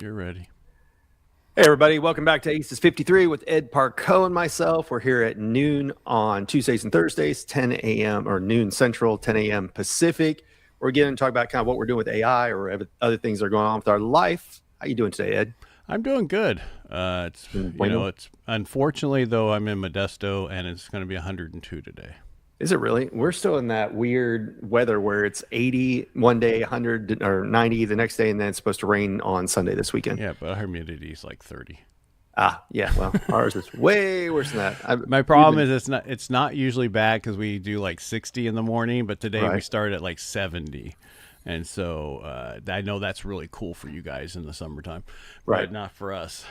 You're ready. Hey, everybody. Welcome back to Aces 53 with Ed Parcaut and myself. We're here at noon on Tuesdays and Thursdays, 10 a.m. or noon Central, 10 a.m. Pacific. We're getting to talk about kind of what we're doing with AI or other things that are going on with our life. How you doing today, Ed? I'm doing good. It's unfortunately though I'm in Modesto and it's going to be 102 today. Is it really? We're still in that weird weather where it's 80 one day, 100 or 90 the next day, and then it's supposed to rain on Sunday this weekend. Yeah, but our humidity is like 30. Yeah. Well, ours is way worse than that. My problem is it's not usually bad because we do like 60 in the morning, but today we start at like 70. And so I know that's really cool for you guys in the summertime, but not for us.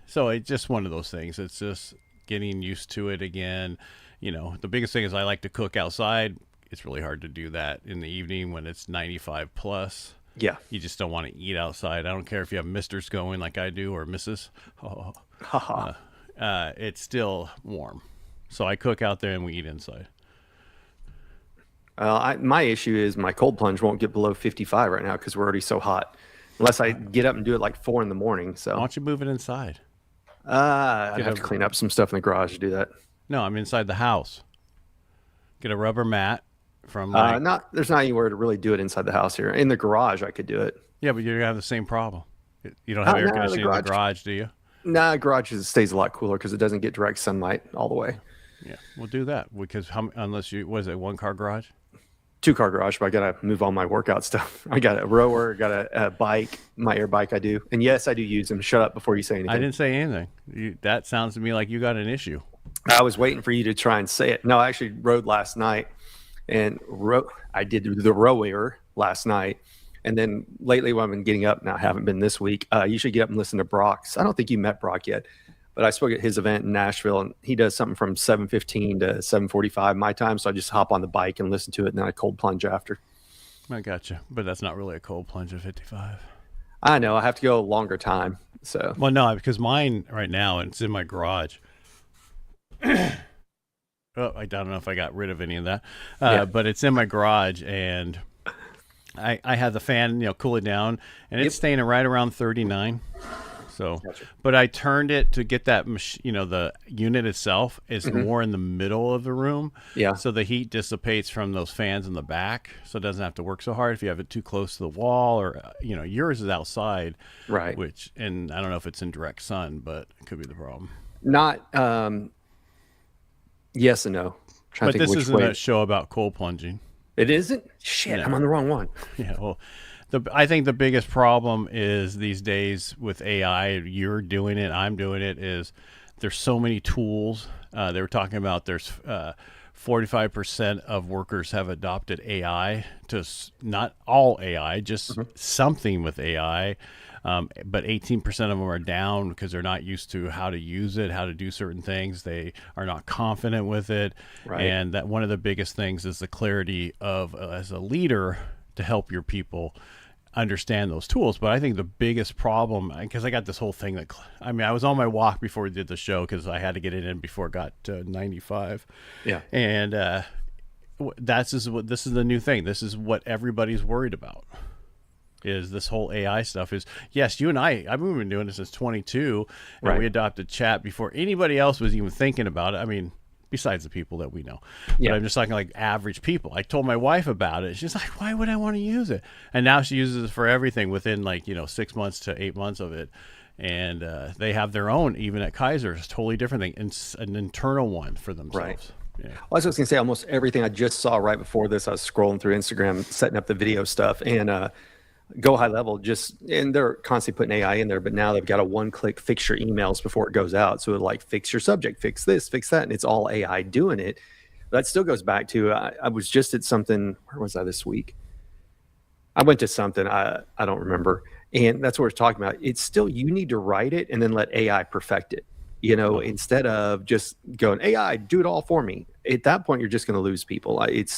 So it's just one of those things. It's just getting used to it again. You know, the biggest thing is I like to cook outside. It's really hard to do that in the evening when it's 95 plus. Yeah. You just don't want to eat outside. I don't care if you have misters going like I do or Mrs. It's still warm. So I cook out there and we eat inside. My issue is my cold plunge won't get below 55 right now because we're already so hot. Unless I get up and do it like 4 in the morning. So why don't you move it inside? I'd have to clean up some stuff in the garage to do that. No, I'm inside the house. Get a rubber mat from there's not anywhere to really do it inside the house here. In the garage, I could do it. Yeah, but you're gonna have the same problem. You don't have air conditioning in the garage, do you? Nah, garage stays a lot cooler because it doesn't get direct sunlight all the way. Yeah, we'll do that because unless you was it 1-car garage? 2-car garage, but I gotta move all my workout stuff. I got a rower, got a bike, my air bike I do. And yes, I do use them. Shut up before you say anything. I didn't say anything. That sounds to me like you got an issue. I was waiting for you to try and say it. No, I actually rode last night and I did the rower last night. And then lately when I've been getting up, now I haven't been this week, I usually get up and listen to Brock's. I don't think you met Brock yet, but I spoke at his event in Nashville and he does something from 7:15 to 7:45 my time. So I just hop on the bike and listen to it and then I cold plunge after. I gotcha. But that's not really a cold plunge at 55. I know. I have to go a longer time. So well, no, because mine right now, it's in my garage. I don't know if I got rid of any of that, but it's in my garage and I have the fan, cool it down and it's staying right around 39. So, gotcha. But I turned it to get that, the unit itself is more in the middle of the room. Yeah. So the heat dissipates from those fans in the back. So it doesn't have to work so hard if you have it too close to the wall or, yours is outside. Right. And I don't know if it's in direct sun, but it could be the problem. Not, yes and no. But this isn't a show about cold plunging. It isn't? Shit, no. I'm on the wrong one. Yeah, well, I think the biggest problem is these days with AI, you're doing it, I'm doing it, is there's so many tools. They were talking about there's 45% of workers have adopted AI, to not all AI, just something with AI. But 18% of them are down because they're not used to how to use it, how to do certain things. They are not confident with it. Right. And that one of the biggest things is the clarity of, as a leader, to help your people understand those tools. But I think the biggest problem, because I got this whole thing I was on my walk before we did the show because I had to get it in before it got to 95. Yeah. And this is the new thing. This is what everybody's worried about. Is this whole AI stuff is, yes, you and I've been doing this since 22, and we adopted chat before anybody else was even thinking about it. I mean, besides the people that we know. Yeah. But I'm just talking like average people. I told my wife about it. She's like, why would I want to use it? And now she uses it for everything within 6 months to 8 months of it. And they have their own, even at Kaiser, it's a totally different thing. It's an internal one for themselves. Right. Yeah. Well, I was just going to say almost everything I just saw right before this, I was scrolling through Instagram, setting up the video stuff, and Go High Level and they're constantly putting AI in there, but now they've got a one-click fix your emails before it goes out. So it fix your subject, fix this, fix that, and it's all AI doing it. That still goes back to I was just at something. Where was I this week? I went to something I don't remember, and that's what we're talking about. It's still you need to write it and then let AI perfect it. Instead of just going AI do it all for me. At that point, you're just going to lose people. It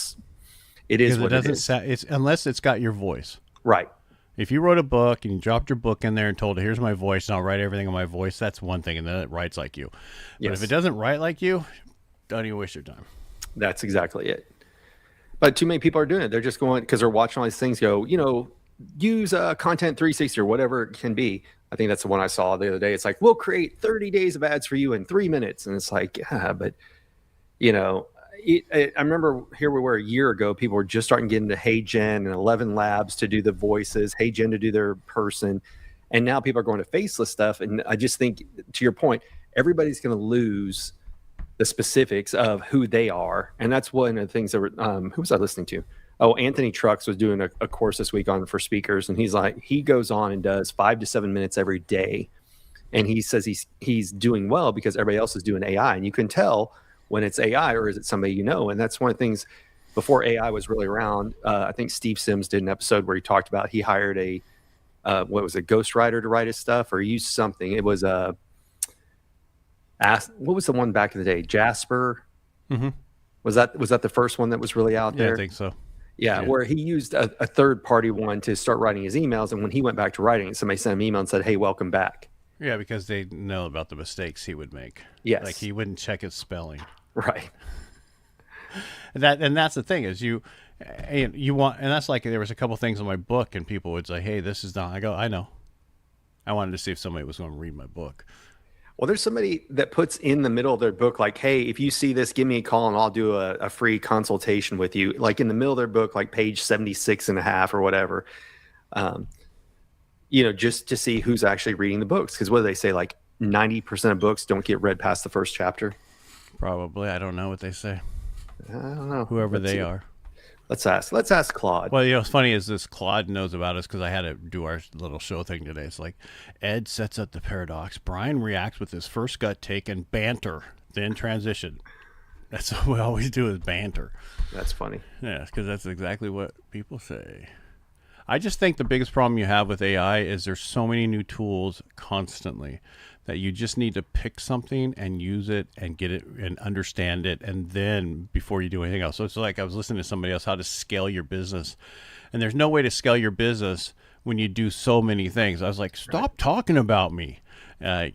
is what it is. It's unless it's got your voice. Right. If you wrote a book and you dropped your book in there and told it, here's my voice, and I'll write everything on my voice, that's one thing, and then it writes like you. But if it doesn't write like you, don't even waste your time. That's exactly it. But too many people are doing it. They're just going, because they're watching all these things go, use Content 360 or whatever it can be. I think that's the one I saw the other day. It's like, we'll create 30 days of ads for you in 3 minutes. And it's like, yeah, but I remember here we were a year ago, people were just starting to get into Hey Gen and 11 Labs to do the voices, Hey Gen to do their person. And now people are going to faceless stuff. And I just think, to your point, everybody's going to lose the specifics of who they are. And that's one of the things that were, who was I listening to? Oh, Anthony Trucks was doing a course this week on for speakers. And he's like, he goes on and does 5 to 7 minutes every day. And he says he's doing well because everybody else is doing AI. And you can tell when it's AI or is it somebody you know. And that's one of the things before AI was really around. I think Steve Sims did an episode where he talked about he hired a ghostwriter to write his stuff, or used something. It was what was the one back in the day? Jasper. Mm-hmm. Was that the first one that was really out there? I think so. Yeah, where he used a third party one to start writing his emails, and when he went back to writing it, somebody sent him an email and said, "Hey, welcome back." Yeah, because they know about the mistakes he would make. Yes, like he wouldn't check his spelling. Right. And that's the thing is you want, and that's like there was a couple things in my book, and people would say, "Hey, this is not." I go, "I know." I wanted to see if somebody was going to read my book. Well, there's somebody that puts in the middle of their book, like, "Hey, if you see this, give me a call and I'll do a free consultation with you." Like in the middle of their book, like page 76 and a half or whatever, just to see who's actually reading the books. Because what do they say? Like 90% of books don't get read past the first chapter. Probably. I don't know what they say. I don't know. Whoever they are. Let's ask Claude. Well, what's funny is this Claude knows about us because I had to do our little show thing today. It's like Ed sets up the paradox. Brian reacts with his first gut take and banter, then transition. That's what we always do is banter. That's funny. Yeah, because that's exactly what people say. I just think the biggest problem you have with AI is there's so many new tools constantly that you just need to pick something and use it and get it and understand it, and then before you do anything else. So it's like I was listening to somebody else how to scale your business, and there's no way to scale your business when you do so many things. I was like, stop talking about me, Yeah,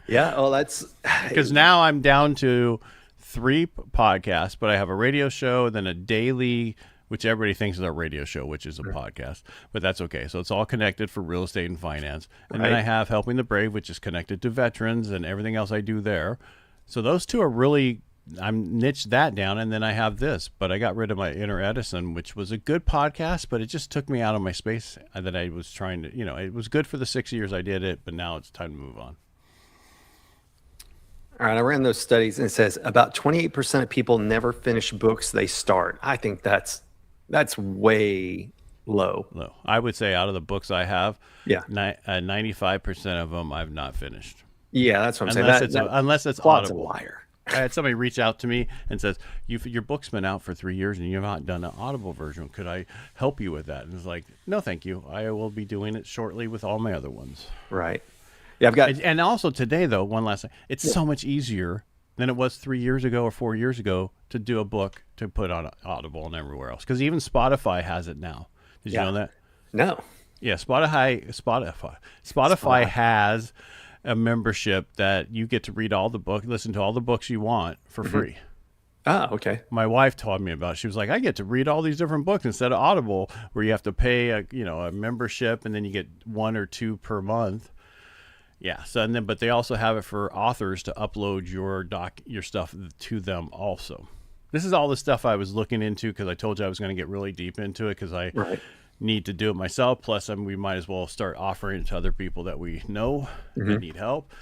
well, that's because now I'm down to 3 podcasts, but I have a radio show, then a daily, which everybody thinks is a radio show, which is a podcast, but that's okay. So it's all connected for real estate and finance. And then I have Helping the Brave, which is connected to veterans and everything else I do there. So those 2 are really, I'm niched that down. And then I have this, but I got rid of my Inner Edison, which was a good podcast, but it just took me out of my space that I was trying to, it was good for the 6 years I did it, but now it's time to move on. All right, I ran those studies and it says about 28% of people never finish books they start. I think that's way low. Low. I would say out of the books I have, 95% of them I've not finished. Yeah, that's what I'm saying. Unless it's Claude's Audible. A liar. I had somebody reach out to me and says, your book's been out for 3 years and you've not done an Audible version. Could I help you with that? And it's like, no, thank you. I will be doing it shortly with all my other ones. Right. Yeah, I've got. And also today, though, one last thing. It's so much easier than it was 3 years ago or 4 years ago to do a book to put on Audible and everywhere else. Because even Spotify has it now. Did you know that? No. Yeah, Spotify has a membership that you get to read all the book, listen to all the books you want for free. Oh, okay. My wife taught me about it. She was like, I get to read all these different books instead of Audible, where you have to pay a membership and then you get 1 or 2 per month. Yeah. So but they also have it for authors to upload your stuff to them also. This is all the stuff I was looking into because I told you I was going to get really deep into it because I need to do it myself. Plus, we might as well start offering it to other people that we know that need help.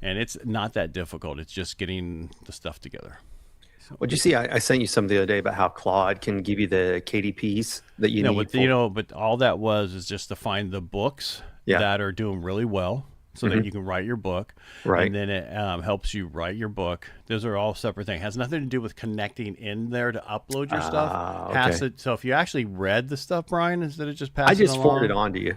And it's not that difficult. It's just getting the stuff together. So, well, did you see? I sent you some the other day about how Claude can give you the KDPs that you need. But all that is just to find the books that are doing really well. So that you can write your book, and then it helps you write your book. Those are all separate things. It has nothing to do with connecting in there to upload your stuff. Okay. So if you actually read the stuff, Brian, instead of just passing I just along, forwarded on to you.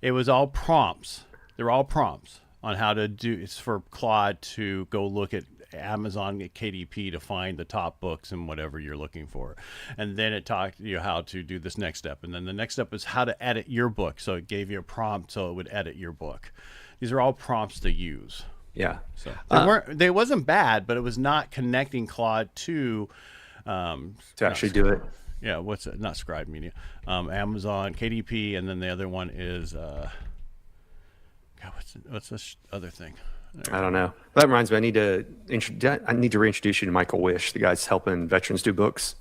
It was all prompts. They're all prompts on how to do. It's for Claude to go look at Amazon at KDP to find the top books and whatever you're looking for, and then it taught you how to do this next step, and then the next step is how to edit your book. So it gave you a prompt so it would edit your book. These are all prompts to use. Yeah. So they wasn't bad, but it was not connecting Claude to actually do it. Yeah, what's it? Not Scribe Media. Amazon, KDP, and then the other one is God, what's this other thing? I don't know. That reminds me, I need to reintroduce you to Michael Wish, the guy's helping veterans do books.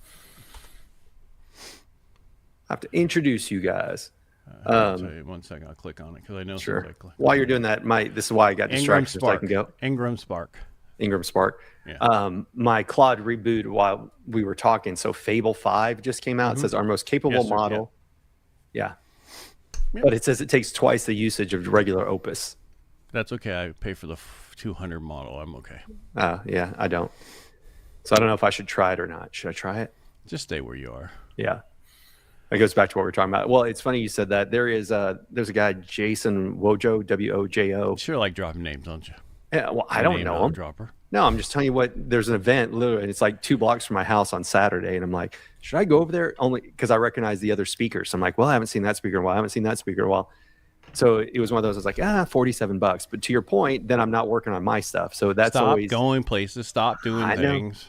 I have to introduce you guys. I'll tell you 1 second. I'll click on it because I know. Sure. While you're doing that, this is why I got distracted. So I can go. Ingram Spark. Ingram Spark. Yeah. My Claude reboot while we were talking. So Fable 5 just came out. It says our most capable model. Yeah. But it says it takes twice the usage of regular Opus. That's okay. I pay for the 200 model. I'm okay. Yeah, I don't. So I don't know if I should try it or not. Should I try it? Just stay where you are. Yeah. That goes back to what we were talking about. Well, it's funny you said that. There's a guy, Jason Wojo, Wojo. Sure, like dropping names, don't you? Yeah, well, I don't know him. Dropper. No, I'm just telling you what. There's an event, literally, and it's like 2 blocks from my house on Saturday, and I'm like, should I go over there? Only because I recognize the other speakers. So I'm like, well, I haven't seen that speaker in a while. I haven't seen that speaker in a while. So it was one of those. I was like, $47. But to your point, then I'm not working on my stuff. So that's stop always going places. Stop doing things.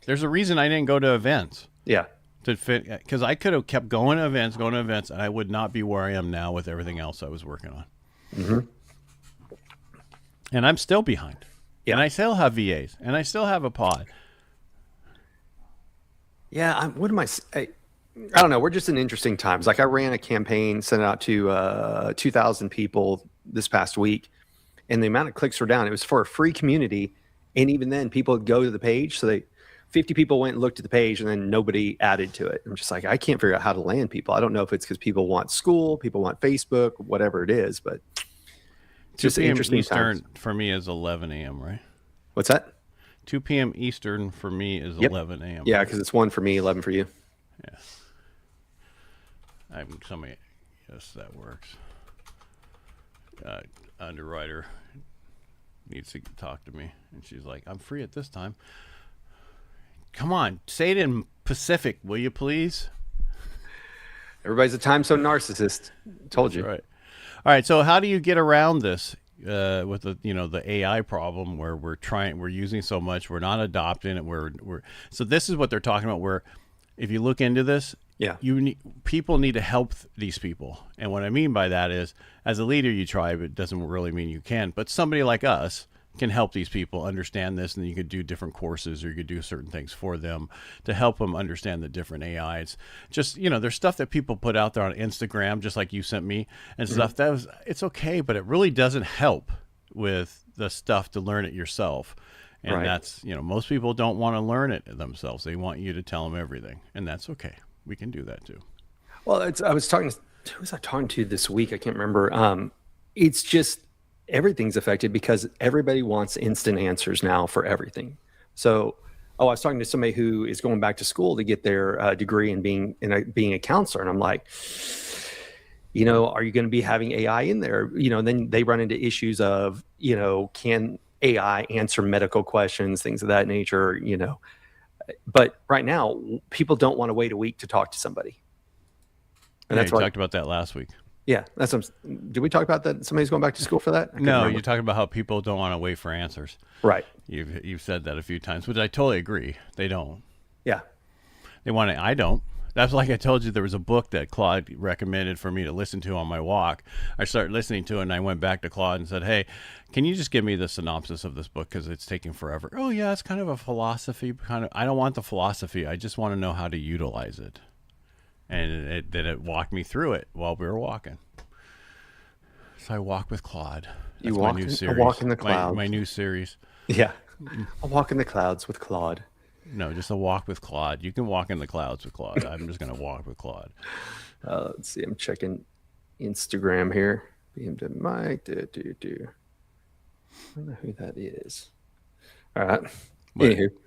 There's a reason I didn't go to events. Yeah. To fit, because I could have kept going to events, and I would not be where I am now with everything else I was working on. Mm-hmm. And I'm still behind. Yeah. And I still have VAs, and I still have a pod. Yeah. I don't know. We're just in interesting times. Like I ran a campaign, sent it out to 2,000 people this past week, and the amount of clicks were down. It was for a free community, and even then, people would go to the page. So 50 people went and looked at the page, and then nobody added to it. I'm just like, I can't figure out how to land people. I don't know if it's because people want school, people want Facebook, whatever it is, but just interesting Eastern times. For me is 11 a.m., right? What's that? 2 p.m. Eastern for me is 11 a.m. Yeah, because it's 1 for me, 11 for you. Yeah. Yes, that works. Underwriter needs to talk to me, and she's like, I'm free at this time. Come on, say it in Pacific, will you please? Everybody's a time zone narcissist. Told you. That's right. All right. So how do you get around this with the AI problem where we're using so much, we're not adopting it. So this is what they're talking about. Where if you look into this, people need to help these people. And what I mean by that is, as a leader, you try, but it doesn't really mean you can. But somebody like us can help these people understand this, and you could do different courses, or you could do certain things for them to help them understand the different AIs. Just, there's stuff that people put out there on Instagram, just like you sent me and stuff. It's okay, but it really doesn't help with the stuff to learn it yourself. And that's, most people don't want to learn it themselves. They want you to tell them everything, and that's okay. We can do that too. Well, I was talking to, who was I talking to this week? I can't remember. It's just, everything's affected because everybody wants instant answers now for everything. So, I was talking to somebody who is going back to school to get their degree in being a counselor, and I'm like, are you going to be having AI in there? Then they run into issues of, can AI answer medical questions, things of that nature, But right now, people don't want to wait a week to talk to somebody. And that's why we talked about that last week. Yeah, did we talk about that? Somebody's going back to school for that? No, you're talking about how people don't want to wait for answers. Right. You've said that a few times, which I totally agree. They don't. Yeah. They want to. I don't. That's like I told you, there was a book that Claude recommended for me to listen to on my walk. I started listening to it, and I went back to Claude and said, hey, can you just give me the synopsis of this book because it's taking forever? Oh, yeah, it's kind of a philosophy. I don't want the philosophy. I just want to know how to utilize it. And then it walked me through it while we were walking. So I walk with Claude. That's my new series. A walk in the clouds. My new series. Yeah. A walk in the clouds with Claude. No, just a walk with Claude. You can walk in the clouds with Claude. I'm just going to walk with Claude. Let's see. I'm checking Instagram here. PM to Mike. I don't know who that is. All right.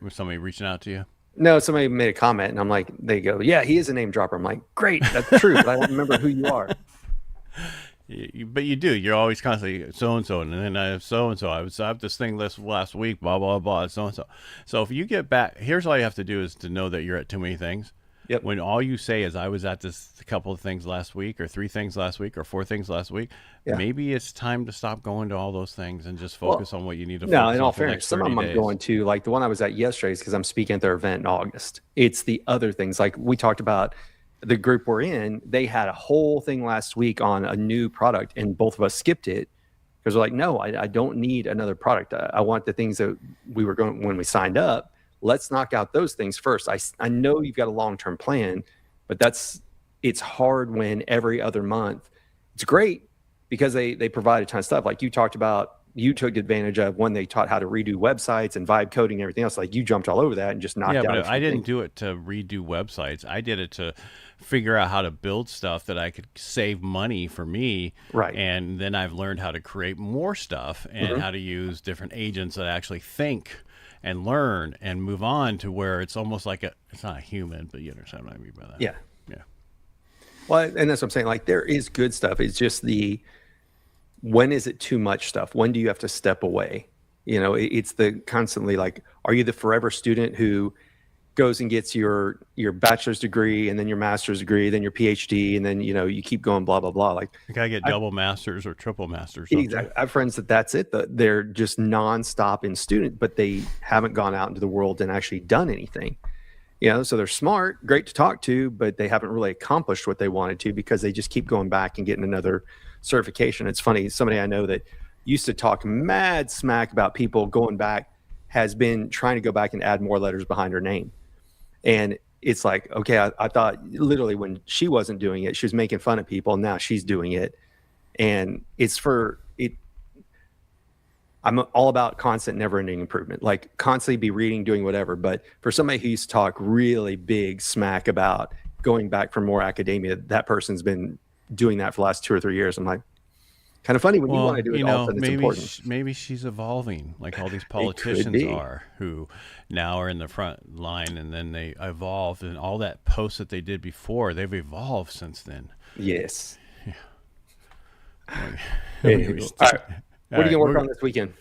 Was somebody reaching out to you? No, somebody made a comment, and I'm like, they go, yeah, he is a name dropper. I'm like, great, that's true, but I don't remember who you are. But you do. You're always constantly so-and-so, and then I have so-and-so. I have this thing last week, blah, blah, blah, so-and-so. So if you get back, here's all you have to do is to know that you're at too many things. Yep. When all you say is, I was at this couple of things last week, or 3 things last week, or 4 things last week, Yeah. maybe it's time to stop going to all those things and just Well, focus on what you need to no, focus in on all for the fairness, next some of 30 them I'm days. going to, like the one I was at yesterday is because I'm speaking at their event in August. It's the other things. Like we talked about the group we're in, they had a whole thing last week on a new product, and both of us skipped it because we're like, no, I don't need another product. I want the things that we were going when we signed up. Let's knock out those things first. I know you've got a long-term plan, but it's hard when every other month. It's great because they provide a ton of stuff. Like you talked about, you took advantage of when they taught how to redo websites and vibe coding and everything else. Like you jumped all over that and just knocked Yeah, out but a I few didn't things. do it to redo websites. I did it to figure out how to build stuff that I could save money for me. Right. And then I've learned how to create more stuff and how to use different agents that actually think and learn and move on to where it's almost like it's not a human, but you understand what I mean by that. Yeah. Yeah. Well, and that's what I'm saying. Like there is good stuff. It's just when is it too much stuff? When do you have to step away? It's the constantly like, are you the forever student who goes and gets your bachelor's degree and then your master's degree, then your PhD, and then you keep going blah blah blah. Like You gotta get I, double masters or triple masters, don't you? exactly, I have friends that's it. They're just nonstop in student, but they haven't gone out into the world and actually done anything. So they're smart, great to talk to, but they haven't really accomplished what they wanted to because they just keep going back and getting another certification. It's funny, somebody I know that used to talk mad smack about people going back has been trying to go back and add more letters behind her name. And it's like, okay, I thought literally when she wasn't doing it, she was making fun of people. Now she's doing it. And it's for it. I'm all about constant, never-ending improvement. Like constantly be reading, doing whatever. But for somebody who used to talk really big smack about going back for more academia, that person's been doing that for the last 2 or 3 years. I'm like, kind of funny when you want to Well, do it. All of a sudden, it's important. maybe she's evolving, like all these It could politicians be. are, who now are in the front line, and then they evolved, and all that posts that they did before, they've evolved since then. Yes. Like, Anywho. All right. all What are you right, gonna work on this weekend?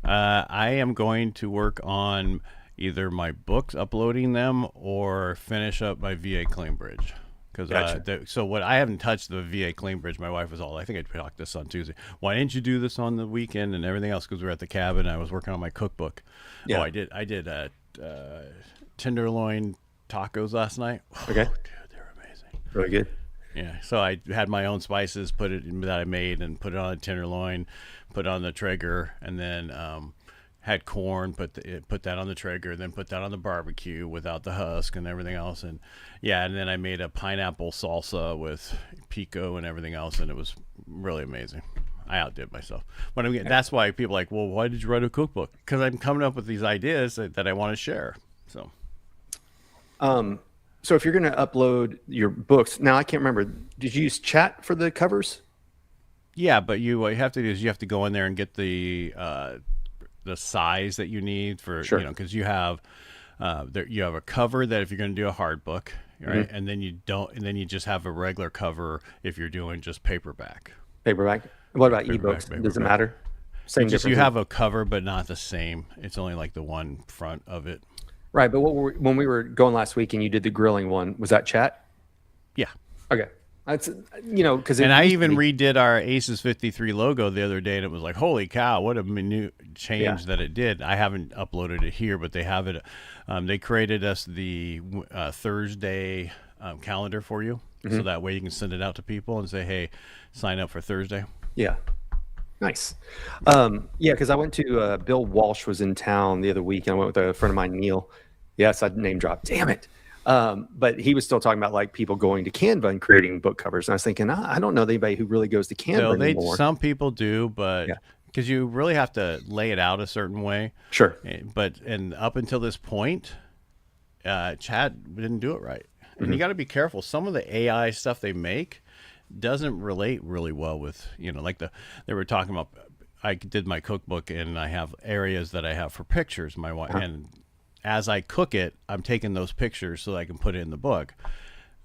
I am going to work on either my books, uploading them, or finish up my VA claim bridge. Because Gotcha. so what I haven't touched the VA claim bridge. My wife was all, I think I talked this on Tuesday. Why didn't you do this on the weekend and everything else? Because we were at the cabin. I was working on my cookbook. Yeah. Oh, I did tenderloin tacos last night. Okay. Oh, dude, they were amazing. Really good. Yeah, so I had my own spices, that I made, and put it on a tenderloin, put it on the Traeger, and then had corn, put that on the Traeger, then put that on the barbecue without the husk and everything else, and then I made a pineapple salsa with pico and everything else, and it was really amazing. I outdid myself. But that's why people are like, well, why did you write a cookbook? Because I'm coming up with these ideas that I want to share. So. So if you're going to upload your books, now I can't remember. Did you use chat for the covers? Yeah, but what you have to do is you have to go in there and get the size that you need for Sure. because you have you have a cover that if you're going to do a hard book, right, and then you just have a regular cover if you're doing just paperback. Paperback. What about Paperback, ebooks? Does it paperback. matter? Same Just difference. you have a cover, but not the same. It's only like the one front of it. Right, but when we were going last week and you did the grilling one, was that chat? Yeah. Okay. That's because And I even redid our Aces 53 logo the other day, and it was like, holy cow, what a new change that it did. I haven't uploaded it here, but they have it. They created us the Thursday calendar for you, so that way you can send it out to people and say, hey, sign up for Thursday. Yeah. Nice. Yeah, because I went to Bill Walsh was in town the other week, and I went with a friend of mine, Neil. Yes, I name dropped. Damn it. But he was still talking about like people going to Canva and creating book covers. And I was thinking, I don't know anybody who really goes to Canva anymore. Some people do, but because you really have to lay it out a certain way. Sure. And up until this point, Chad didn't do it right. And you got to be careful. Some of the AI stuff they make doesn't relate really well with, like they were talking about, I did my cookbook and I have areas that I have for pictures. My wife, and as I cook it, I'm taking those pictures so that I can put it in the book.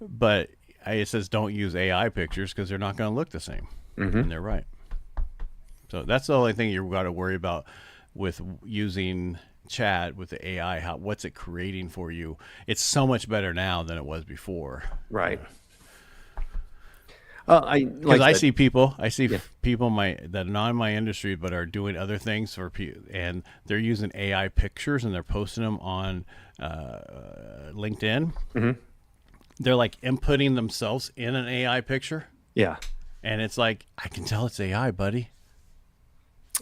But it says don't use AI pictures because they're not going to look the same. And they're right. So that's the only thing you've got to worry about with using chat with the AI, what's it creating for you? It's so much better now than it was before. Right. Because Like I said, see people, yeah. people that are not in my industry but are doing other things and they're using AI pictures and they're posting them on LinkedIn. Mm-hmm. They're like inputting themselves in an AI picture, Yeah. and it's like I can tell it's AI, buddy.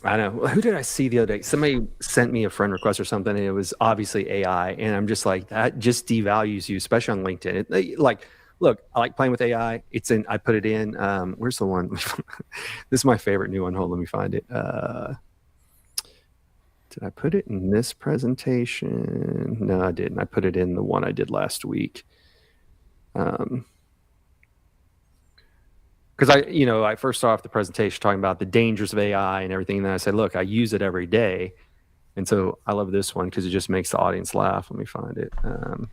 I know. Who did I see the other day? Somebody sent me a friend request or something, and it was obviously AI. And I'm just like, that just devalues you, especially on LinkedIn. Like, look, I like playing with AI. I put it in. Where's the one? This is my favorite new one. Hold on, let me find it. Did I put it in this presentation? No, I didn't. I put it in the one I did last week. Because I first started off the presentation talking about the dangers of AI and everything. And then I said, look, I use it every day. And so I love this one because it just makes the audience laugh. Let me find it. All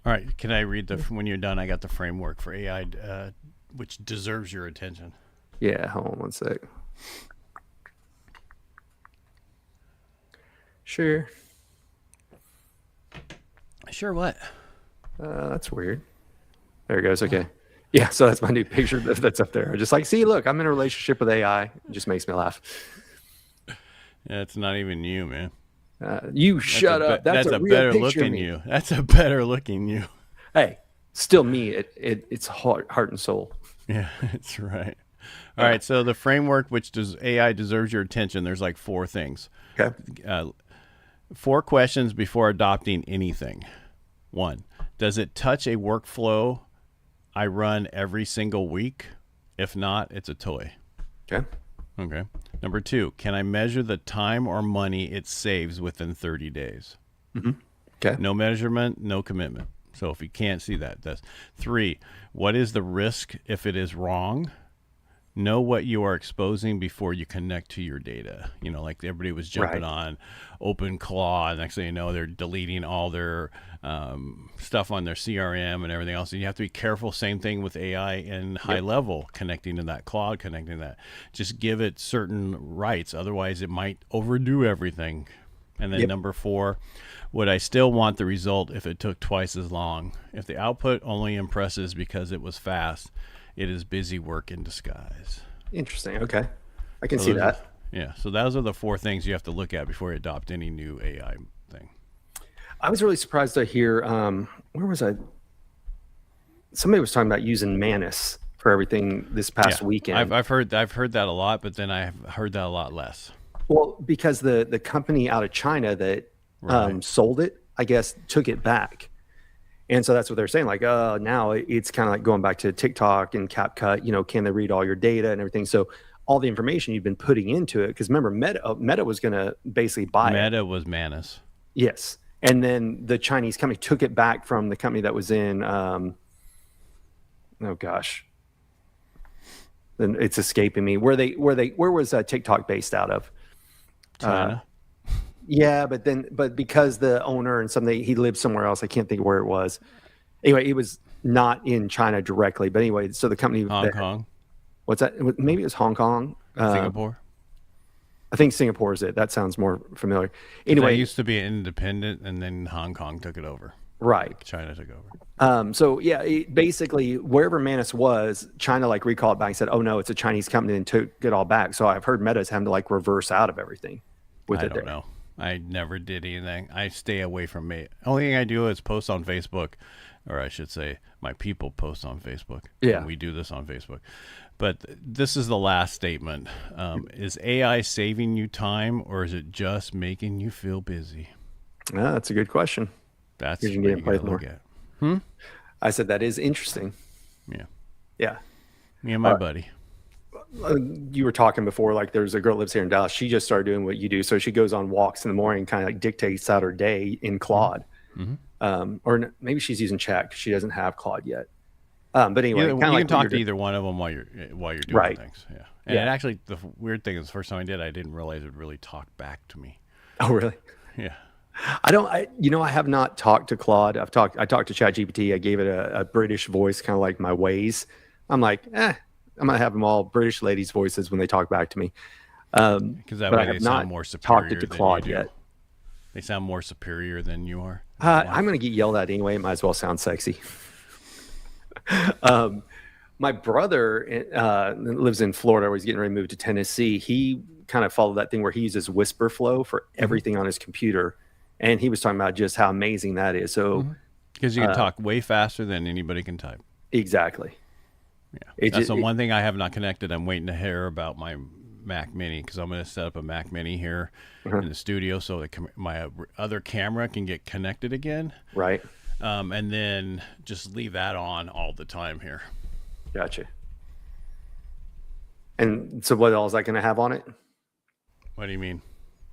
right. Can I read when you're done? I got the framework for AI, which deserves your attention. Yeah. Hold on one sec. Sure. Sure. What? That's weird. There it goes. Okay. Yeah. So that's my new picture that's up there. Just like, see, look, I'm in a relationship with AI. It just makes me laugh. Yeah, it's not even you, man. You shut up. That's a real better picture looking of me. you. That's a better looking you. Hey, still me. It's heart and soul. Yeah, that's right. All right. So the framework, which does AI deserves your attention. There's like 4 things. Okay. 4 questions before adopting anything. 1, does it touch a workflow I run every single week? If not, it's a toy. Okay. Okay. Number 2, can I measure the time or money it saves within 30 days? Mm-hmm. Okay. No measurement, no commitment. So if you can't see that, that's 3. What is the risk if it is wrong? Know what you are exposing before you connect to your data. Like everybody was jumping on OpenClaw. Next thing you know, they're deleting all their stuff on their CRM and everything else. And you have to be careful. Same thing with AI and high level, connecting to that cloud, connecting to that. Just give it certain rights. Otherwise, it might overdo everything. And then number 4, would I still want the result if it took twice as long? If the output only impresses because it was fast, it is busy work in disguise. Interesting. Okay. I can see that. So those are the 4 things you have to look at before you adopt any new AI thing. I was really surprised to hear, where was I? Somebody was talking about using Manus for everything this past weekend. I've heard that a lot, but then I've heard that a lot less. Well, because the company out of China that sold it, I guess, took it back. And so that's what they're saying. Like, now it's kind of like going back to TikTok and CapCut. Can they read all your data and everything? So all the information you've been putting into it, because remember, Meta was going to basically buy it. Meta was Manus. Yes, and then the Chinese company took it back from the company that was in. Oh gosh, then it's escaping me. Where was TikTok based out of? China. Yeah, but because the owner and he lived somewhere else, I can't think of where it was. Anyway, it was not in China directly, but anyway, so the company Hong Kong. What's that? Maybe it was Hong Kong. Singapore. I think Singapore is it. That sounds more familiar. Anyway, it used to be independent, and then Hong Kong took it over. Right. China took over. So yeah, basically wherever Manus was, China recalled it back and said, "Oh no, it's a Chinese company," and took it all back. So I've heard Meta's having to reverse out of everything. I don't know. I never did anything. I stay away from it. Only thing I do is post on Facebook, or I should say my people post on Facebook. Yeah. And we do this on Facebook. But this is the last statement. Is AI saving you time, or is it just making you feel busy? That's a good question. That's what you got to look at. I said that is interesting. Yeah. Yeah. Me and my buddy. You were talking before, there's a girl that lives here in Dallas. She just started doing what you do. So she goes on walks in the morning, kind of dictates out her day in Claude. Mm-hmm. Or maybe she's using chat because she doesn't have Claude yet. But anyway, you can talk to either one of them while you're doing things. Yeah. And Yeah. actually, the weird thing is, the first time I did, I didn't realize it would really talk back to me. Oh, really? Yeah. I have not talked to Claude. I talked to ChatGPT. I gave it a British voice, kind of like my ways. I'm like, I'm gonna have them all British ladies' voices when they talk back to me. Because that way they sound more superior. Talked to Claude yet. They sound more superior than you are. I'm going to get yelled at anyway. It might as well sound sexy. My brother lives in Florida, where he's getting ready to move to Tennessee. He kind of followed that thing where he uses Whisper Flow for everything on his computer. And he was talking about just how amazing that is. So, Because you can talk way faster than anybody can type. exactly. Yeah. That's the one thing I have not connected. I'm waiting to hear about my Mac Mini, because I'm going to set up a Mac Mini here in the studio so that my other camera can get connected again. Right. And then just leave that on all the time here. Gotcha. And so what else is that going to have on it? What do you mean?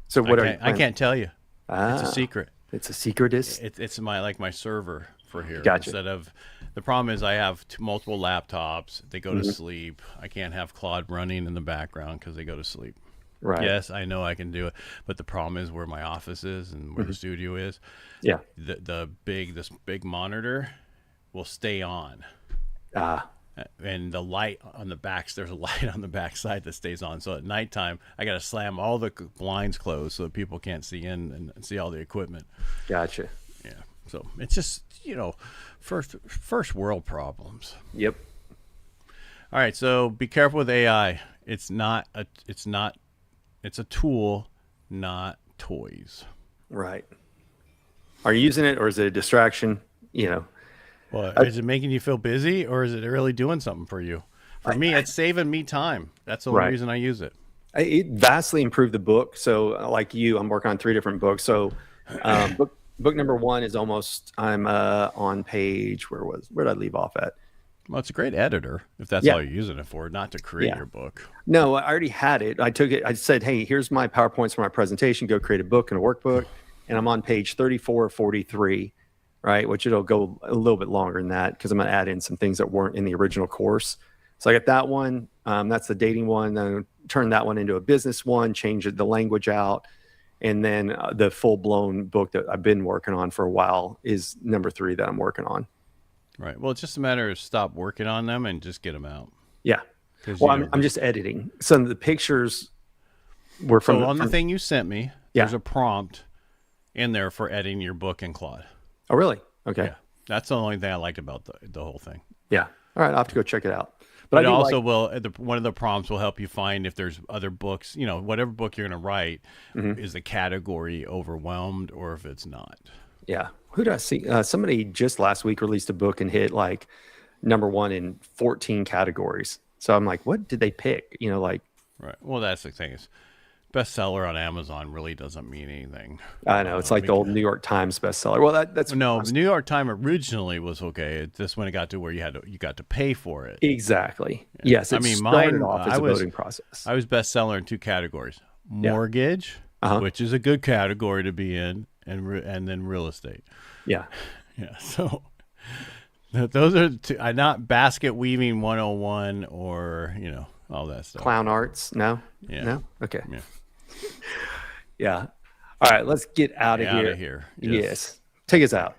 So what I can't tell you. It's a secret. It's a secretist. It's my server for here. Gotcha. Instead of, the problem is I have multiple laptops. They go to sleep. I can't have Claude running in the background because they go to sleep. Right. Yes, I know I can do it, but the problem is where my office is and where the studio is. Yeah. This big monitor will stay on. And the light on the backs, there's a light on the back side that stays on. So at nighttime, I got to slam all the blinds closed so that people can't see in and see all the equipment. Gotcha. Yeah. So it's just, first world problems. Yep. All right. So be careful with AI. It's a tool, not toys. Right. Are you using it, or is it a distraction? Well, is it making you feel busy, or is it really doing something for you? For me, it's saving me time. That's the only reason I use it. It vastly improved the book. So like you, I'm working on 3 different books. So book number 1 is almost, I'm on page, where did I leave off at? Well, it's a great editor if that's all you're using it for, not to create your book. No, I already had it. I took it. I said, hey, here's my PowerPoints for my presentation. Go create a book and a workbook. And I'm on page 34 or 43, right? Which it'll go a little bit longer than that because I'm going to add in some things that weren't in the original course. So I got that one. That's the dating one. Then turn that one into a business one, change the language out. And then the full-blown book that I've been working on for a while is number 3 that I'm working on. Right. Well, it's just a matter of stop working on them and just get them out. Yeah. Well, I'm just editing. Some of the pictures were from the thing you sent me. There's a prompt in there for editing your book in Claude. Oh, really? Okay. Yeah. That's the only thing I liked about the whole thing. Yeah. All right. I'll have to go check it out. But it also one of the prompts will help you find if there's other books, whatever book you're going to write, is the category overwhelmed or if it's not. Yeah. Who did I see? Somebody just last week released a book and hit like number 1 in 14 categories. So I'm like, what did they pick? Right. Well, that's the thing is bestseller on Amazon really doesn't mean anything. I know. It's like the old New York Times bestseller. Well, that's no, the New York Times originally was okay. It's just when it got to where you got to pay for it. Exactly. Yeah. Yes. Mine off as a voting process. I was bestseller in 2 categories: mortgage, which is a good category to be in, and then real estate. Yeah. Yeah. So those are not basket weaving 101 or all that stuff. Clown arts. No. Yeah. No. Okay. Yeah. Yeah. All right. Let's get out of here. Yes. Take us out.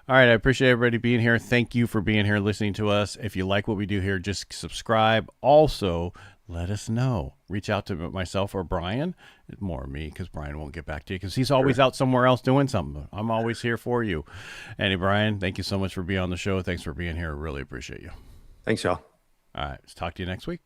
All right. I appreciate everybody being here. Thank you for being here, listening to us. If you like what we do here, just subscribe. Also, let us know. Reach out to myself or Brian. More me, because Brian won't get back to you because he's always out somewhere else doing something. I'm always here for you. Andy, Brian, thank you so much for being on the show. Thanks for being here. I really appreciate you. Thanks, y'all. All right. Let's talk to you next week.